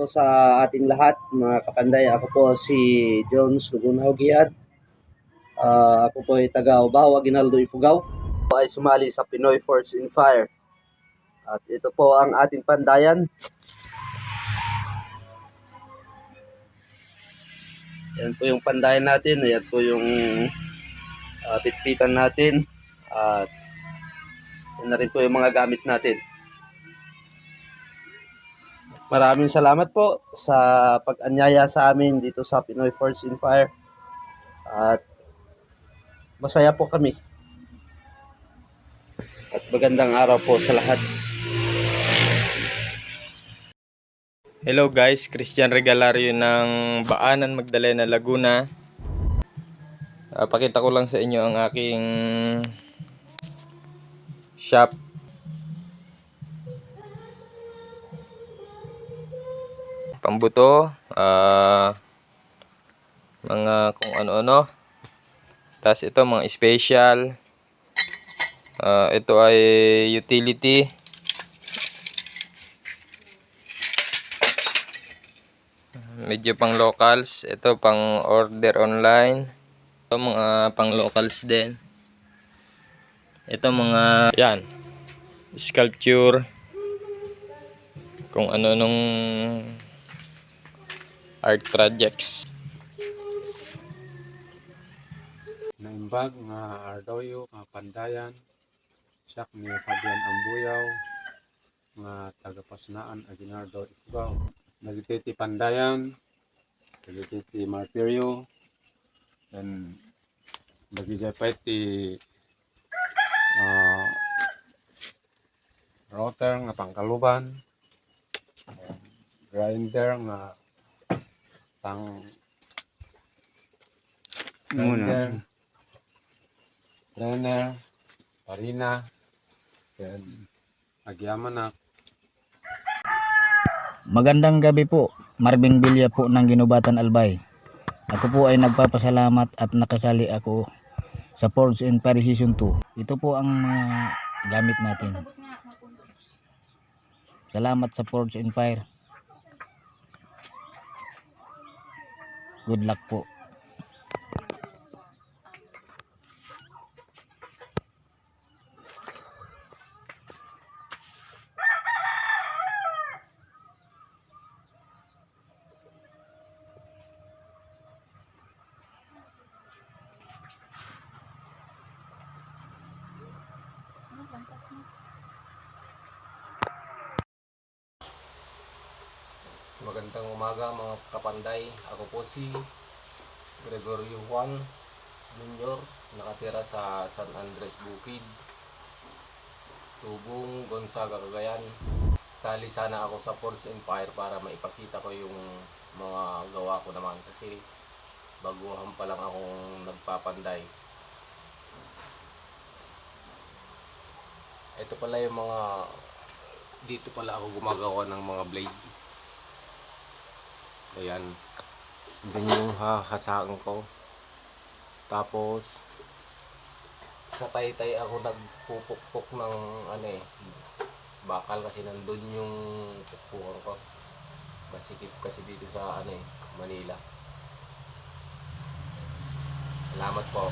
po sa ating lahat, mga kapanday. Ako po si John Sugunhaw Giad. Ako po ay taga Ubaw, Aguinaldo, Ifugao. Ako ay sumali sa Pinoy Forge in Fire. At ito po ang ating pandayan. Yan po yung pandayan natin. Ayan po yung pitpitan natin. At yan na rin po yung mga gamit natin. Maraming salamat po sa pag-anyaya sa amin dito sa Pinoy Forge in Fire. At masaya po kami. At magandang araw po sa lahat. Hello guys, Christian Regalario ng Baanan, Magdalena, Laguna. Pakita ko lang sa inyo ang aking shop. Pambuto, mga kung ano-ano. Tapos ito mga special. Ito ay utility. Medyo pang locals. Ito pang order online. Ito mga pang locals din. Ito mga yan, sculpture. Kung ano nung art projects. Naimbag nga Ardoyo nga pandayan siya ni Fabian Ambuyaw nga taga-Pasnaan, Aguinaldo, Ifugao. Nagititi pandayan, nagititi martiryo, and nagigapay ti router nga pangkaluban, grinder nga pang grinder, blender, harina, then agyaman na. Magandang gabi po, Marvin Villa po ng Ginubatan, Albay. Ako po ay nagpapasalamat at nakasali ako sa Forge in Fire Season 2. Ito po ang mga gamit natin. Salamat sa Forge in Fire. Good luck po. Magandang umaga mga kapanday. Ako po si Gregorio Juan Jr. Nakatira sa San Andres Bukid, Tubong, Gonzaga, Cagayan. Sali sana ako sa Forge in Fire para maipakita ko yung mga gawa ko naman kasi baguhan pa lang akong nagpapanday. Ito pala yung mga, dito pala ako gumagawa ng mga blade. Ayan, din yung hahasakan ko. Tapos sa taytay ako nagpupukpok ng bakal kasi nandun yung pukpukan ko. Masikip kasi dito sa Manila. Salamat po.